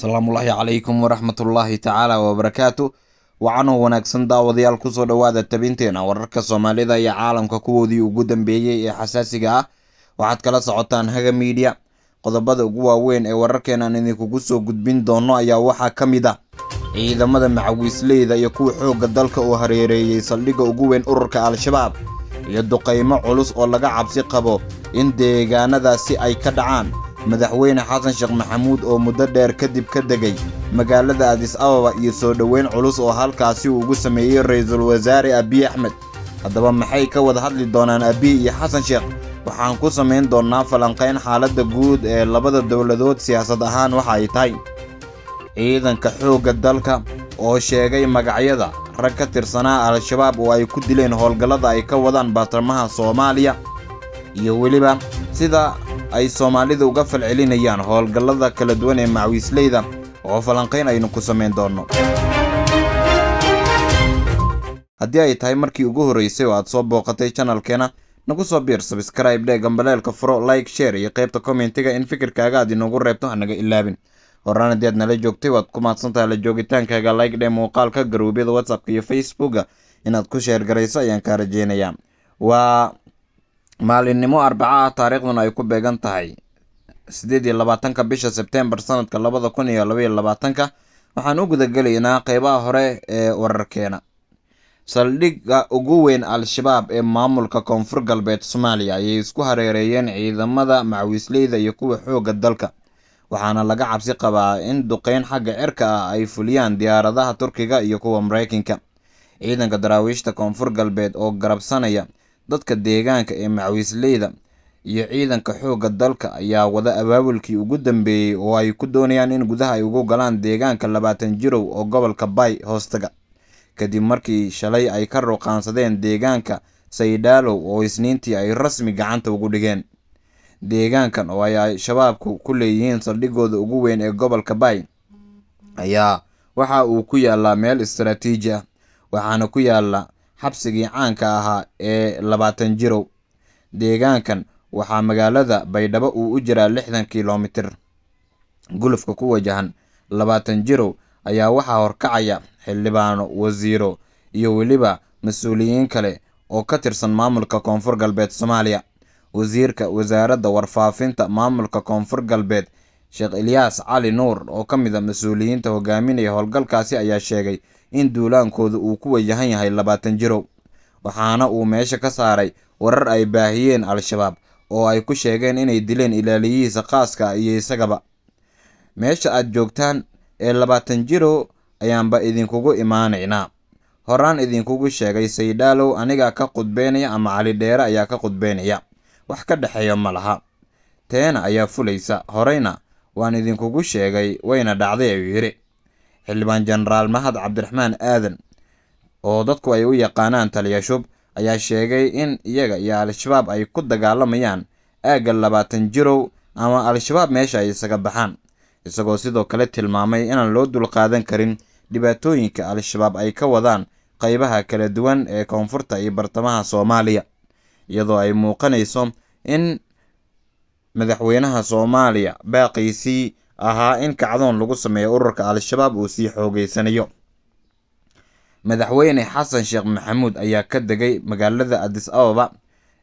Asalaamullaahi calaykum waraxmatullaahi tacaala wabarakaatu. Waxaanu wanaagsan daawadayaal kusoo dhawaada tabinteena wararka Soomaalida iyo caalamka kuwoodii ugu dambeeyay ee xasaasiga ah. Waxaad kala socotaan Haga Media. Qodobada ugu waaweyn ee wararkeena aan idinkugu soo gudbin doono ayaa waxaa ka mid ah ciidamada macawiisleyda iyo kuwa xoogga dalka oo hareereeyay saldhigga ugu weyn ururka Al-Shabaab iyo duqeymo culus oo laga cabsi qabo in deegaanadaasi ay ka dhacaan. madaxweyne xasan sheekh maxamuud oo muddo dheer kadib ka degay magaalada Addis Ababa iyo soo dhaweyn culus oo halkaasi uu ugu sameeyay ra'iisul wasaare Abiy Ahmed. haddaba maxay ka wada hadli doonaan Abiy iyo xasan sheekh? waxaan ku samayn doonaa falanqayn xaaladda guud ee labada dowladood siyaasad ahaan waxa ay tahay. ciidanka xoogga dalka oo sheegay magacyada rag ka tirsanaa Al-Shabaab oo ay ku dileen howlgallada ay ka wadaan baartamaha Soomaaliya iyo weliba sida ay Soomaalida uga falcelinayaan howlgallada kala duwan ee macawiisleyda oo falanqayn aynu ku samayn doono. haddii ay tahay markii ugu horeysay oo aad soo booqatay channelkeena, nagu soo biir subscribe dhe gambaleelka furo, like, share iyo qaybta commentiga in fikirkaaga aad inoogu reebto hanaga ilaabin. horaan haddii aad nala joogtay waad ku mahadsantahay la joogitaankaaga, like dhe muuqaalka garuubyada WhatsApp iyo Facebook inaad ku share garayso ayaan kaa rajeynayaa. waa maalinimo Arbaca ah, taariikhduna ay ku beegan tahay 28 bisha September sanadka 2022. waxaan u gudagelaynaa qaybaha hore ee wararkeena. saldhigga ugu weyn Al-Shabaab ee maamulka Koonfur Galbeed Soomaaliya ayay isku hareereeyeen ciidamada macawiisleyda iyo kuwa xoogga dalka, waxaana laga cabsi qabaa in duqeyn xagga cirka ah ay fuliyaan diyaaradaha Turkiga iyo kuwa Mareykanka. ciidanka daraawiishta Koonfur Galbeed oo garabsanaya dadka deegaanka ee macawiisleyda iyo ciidanka xoogga dalka ayaa wada abaabulkii ugu dambeeyay oo ay ku doonayaan in gudaha ay ugu galaan deegaanka 20 jirow oo gobolka Bay hoostaga, kadib markii shalay ay ka ruqaansadeen deegaanka Saydalow oo Isniintii ay rasmi gacanta ugu dhigeen. deegaankan oo ay shabaabku ku leeyihiin saldhiggooda ugu weyn ee gobolka Bay ayaa waxa uu ku yaalaa meel istiraatiiji ah, waxaana ku yaala xabsigii caanka ahaa ee 20 jirow. deegaankan waxaa magaalada Baydhabo uu u jiraa 60 kiiloomitir. gulufka ku wajahan 20 jirow ayaa waxaa horkacaya xildhibaano, wasiiro iyo weliba mas-uuliyiin kale oo ka tirsan maamulka Koonfur Galbeed Soomaaliya. wasiirka wasaaradda warfaafinta maamulka Koonfur Galbeed Sheekh Ilyas Cali Nuur oo ka mid ah mas-uuliyiinta hogaaminaya howlgalkaasi ayaa sheegay in duulaankooda uu ku wajahan yahay 20 jirow, waxaana uu meesha ka saaray warar ay baahiyeen Al-Shabaab oo ay ku sheegeen inay dileen ilaaliyihiisa khaaska ah iyo isagaba. meesha aad joogtaan ee 20 jirow ayaanba idinkugu imaanaynaa. horaan idinkugu sheegay Saydalow aniga ka qudbeynaya ama Cali Dheere ayaa ka qudbeynaya, wax ka dhexeeya ma laha. teena ayaa fulaysa, horeyna waan idinkugu sheegay wayna dhacday ayuu yiri. xildhibaan Jenaraal Mahad Cabdiraxmaan Aadan oo dadku ay u yaqaanaan Taliya Shub ayaa sheegay in iyaga iyo Al-Shabaab ay ku dagaalamayaan aagga 20 jirow ama Al-Shabaab meesha ay isaga baxaan, isagoo sidoo kale tilmaamay inaan loo dulqaadan karin dhibaatooyinka Al-Shabaab ay ka wadaan qaybaha kala duwan ee koonfurta iyo bartamaha Soomaaliya, iyadoo ay muuqanayso in madaxweynaha Soomaaliya baaqiisii ahaa in kacdoon lagu sameeyo ururka Al-Shabaab uu sii xoogeysanayo. madaxweyne xasan sheekh maxamuud ayaa ka degay magaalada Addis Ababa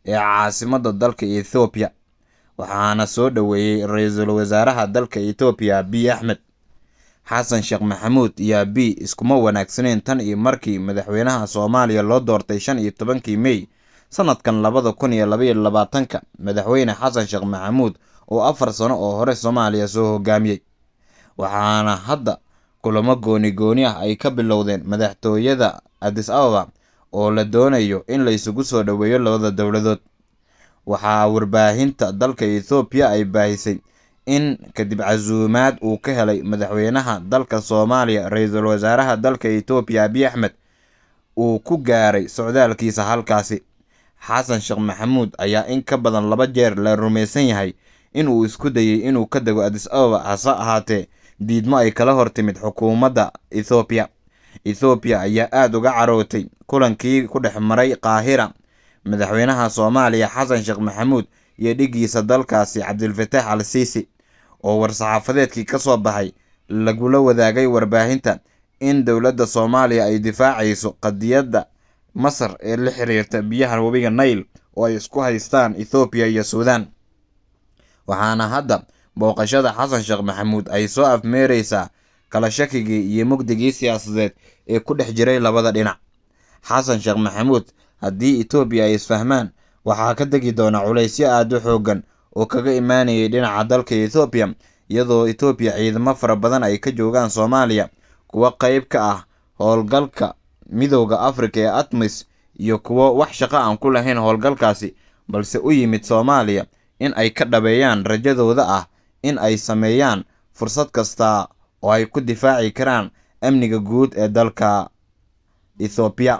ee caasimadda dalka Ethiopia, waxaana soo dhaweeyay ra'iisul wasaaraha dalka Ethiopia Abiy Ahmed. xasan sheekh maxamuud iyo Abiy iskuma wanaagsaneen tan iyo markii madaxweynaha Soomaaliya loo doortay 15 May sanadkan 2022. madaxweyne xasan sheekh maxamuud oo 4 sano oo hore Soomaaliya soo hogaamiyay, waxaana hadda kulamo gooni ah ay ka bilowdeen madaxtooyada Addis Ababa oo la doonayo in la isugu soo dhaweeyo labada dowladood. waxaa warbaahinta dalka Ethiopia ay baahisay in kadib casuumaad uu ka helay madaxweynaha dalka Soomaaliya ra'iisul wasaaraha dalka Ethiopia Abiy Ahmed uu ku gaaray socdaalkiisa halkaasi. xasan sheekh maxamuud ayaa in ka badan 2 jeer la rumaysan yahay in uu isku dayay inuu ka dego Addis Ababa, hase ahaatee diidmo ay kala hortimid xukuumadda Ethiopia. Ethiopia ayaa aad uga carootay kulankii ku dhex maray Qaahira madaxweynaha Soomaaliya xasan sheekh maxamuud iyo dhigiisa dalkaasi Cabdilfataax al-Siisi oo war-saxaafadeedkii ka soo baxay lagula wadaagay warbaahinta in dowladda Soomaaliya ay difaacayso qadiyadda Masar ee la xiriirta biyaha webiga Nile oo ay isku haystaan Ethiopia iyo Suudaan. Waxaana hadda booqashada Xasan Sheekh Maxamuud ay soo afmeereysaa kala shakigii iyo mugdigii siyaasadeed ee ku dhex jiray labada dhinac. Xasan Sheekh Maxamuud haddii Ethiopia ay isfahmaan, waxaa ka degi doona culaysyo aad u xooggan oo kaga imaanayay dhinaca dalka Ethiopia, iyadoo Ethiopia ciidamo fara badan ay ka joogaan Soomaaliya, kuwa qayb ka ah howlgalka Midowga Afrika ee ATMIS iyo kuwo wax shaqo aan ku lahayn howlgalkaasi balse u yimid Soomaaliya in ay ka dhabeeyaan rajadooda ah in ay sameeyaan fursad kasta oo ay ku difaaci karaan amniga guud ee dalka Ethiopia.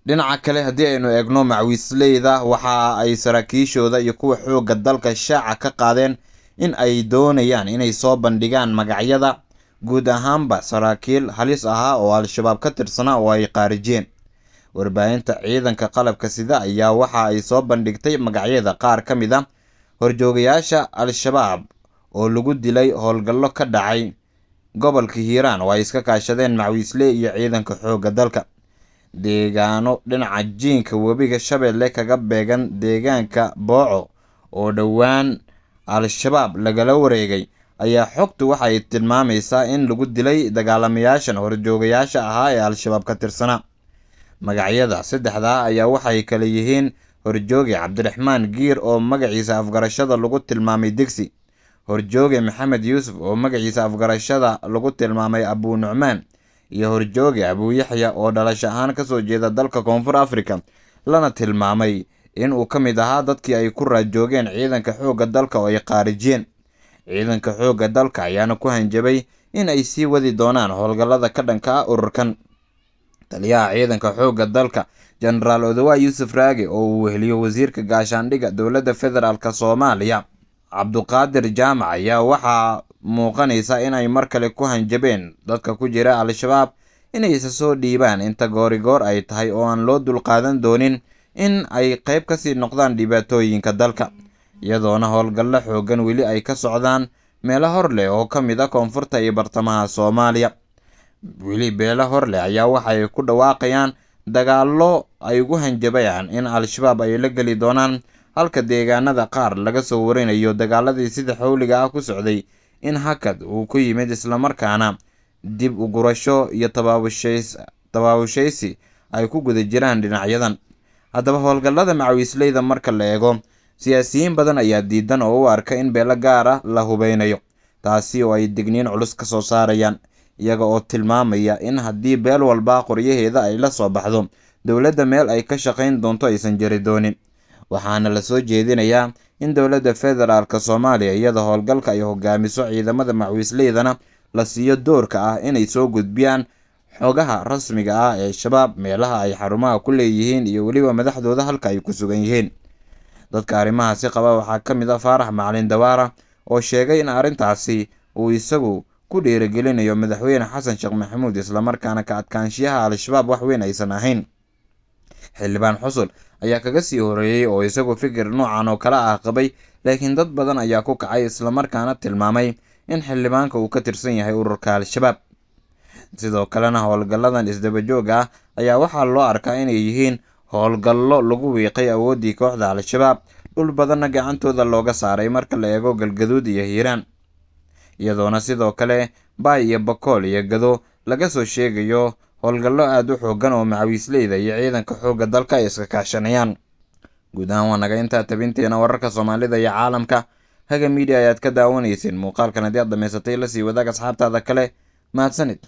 Dhinaca kale, haddii aynu eegno macawisleyda, waxa ay saraakiishooda iyo kuwa xoogga dalka shaaca ka qaadeen in ay doonayaan inay soo bandhigaan magacyada guud ahaanba saraakiil halis ahaa oo Al-shabaab ka tirsanaa oo ay qaarijeen. Warbaahinta ciidanka qalabka sida ayaa waxa ay soo bandhigtay magacyada qaar ka mid ah horjoogayaasha Al-shabaab oo lagu dilay howlgallo ka dhacay gobolka Hiiraan oo ay iska kaashadeen macawisley iyo ciidanka xoogga dalka. Deegaano dhinaca jiinka webiga Shabeelle kaga beegan deegaanka Booco oo dhowaan Al-shabaab lagala wareegay ayaa xogtu waxay tilmaamaysaa in lagu dilay dagaalamayaashan horjoogayaasha ahaa ee Al-shabaab ka tirsanaa. Magacyada saddexda ayaa waxay kala yihiin horjooge Cabdiraxmaan Giir oo magaciisa afgarashada lagu tilmaamay Digsi, horjooge Maxamed Yuusuf oo magaciisa afgarashada lagu tilmaamay Abu Nucmaan, iyo horjooge Abu Yaxya oo dhalasho ahaan kasoo jeeda dalka Koonfur Afrika, lana tilmaamay in uu ka mid ahaa dadkii ay ku raajoogeen ciidanka xoogga dalka oo ay qaarijiyeen. Ciidanka xoogga dalka ayaana ku hanjabay in ay sii wadi doonaan howlgallada ka dhanka ah ururkan. Taliyaha ciidanka xoogga dalka Jenaraal Odawa Yuusuf Raage oo uu weheliyo wasiirka gaashaandhigga dowladda federaalka Soomaaliya Cabduqaadir Jaamac ayaa waxaa muuqanaysa in ay mar kale ku hanjabeen dadka ku jira Al-shabaab inay isa soo dhiibaan inta goorigoor ay tahay oo aan loo dulqaadan doonin in ay qayb kasii noqdaan dhibaatooyinka dalka, iyadoona howlgallo xooggan weli ay ka socdaan meelo hor leh oo ka mid ah koonfurta iyo bartamaha Soomaaliya. Weli beelo hor leh ayaa waxay ku dhawaaqayaan dagaallo ay ugu hanjabayaan in Al-shabaab ay la geli doonaan, halka deegaanada qaar laga soo warinayo dagaaladii sida xawliga ah ku socday in hakad uu ku yimid, islamarkaana dib u gurasho iyo tabaabushaysi ay ku guda jiraan dhinacyadan. Haddaba howlgallada macawisleyda marka la eego, siyaasiyiin badan ayaa diidan oo u arka in beelo gaar ah la hubeynayo, taasi oo ay digniin culus ka soo saarayaan, iyaga oo tilmaamaya in haddii beel walba qoryaheeda ay la soo baxdo, dowladda meel ay ka shaqayn doonto aysan jiri doonin. Waxaana la soo jeedinayaa in dowladda federaalka Soomaaliya iyada howlgalka ay hogaamiso ciidamada macawisleydana la siiyo doorka ah inay soo gudbiyaan xogaha rasmiga ah ee shabaab, meelaha ay xarumaha ku leeyihiin iyo weliba madaxdooda halka ay ku sugan yihiin. Dadka arrimahaasi qaba waxaa ka mid ah Faarax Macalin Dawaara oo sheegay in arrintaasi uu isagu ku dhiirigelinayo madaxweyne Xasan Sheekh Maxamuud, islamarkaana ka adkaanshiyaha Al-shabaab wax weyn aysan ahayn. Xildhibaan Xusul ayaa kaga sii horeeyay oo isagu fikir noocan oo kale ah qabay, laakiin dad badan ayaa ku kacay, islamarkaana tilmaamay in xildhibaanka uu ka tirsan yahay ururka Al-shabaab. Sidoo kalena howlgalladan isdaba joog ah ayaa waxaa loo arkaa inay yihiin howlgallo lagu wiiqay awooddii kooxda Al-shabaab, dhul badanna gacantooda looga saaray marka la eego Galgaduud iyo Hiiraan, iyadoona sidoo kale Baay iyo Bakool iyo Gado laga soo sheegayo howlgallo aad u xooggan oo macawisleyda iyo ciidanka xoogga dalka ay iska kaashanayaan. Guud ahaan waa naga intaa tabinteena wararka Soomaalida iyo caalamka. Haga Media ayaad ka daawanayseen. Muuqaalkan haddii aad dhamaysatay la sii wadaag asxaabtaada kale. mahadsanid.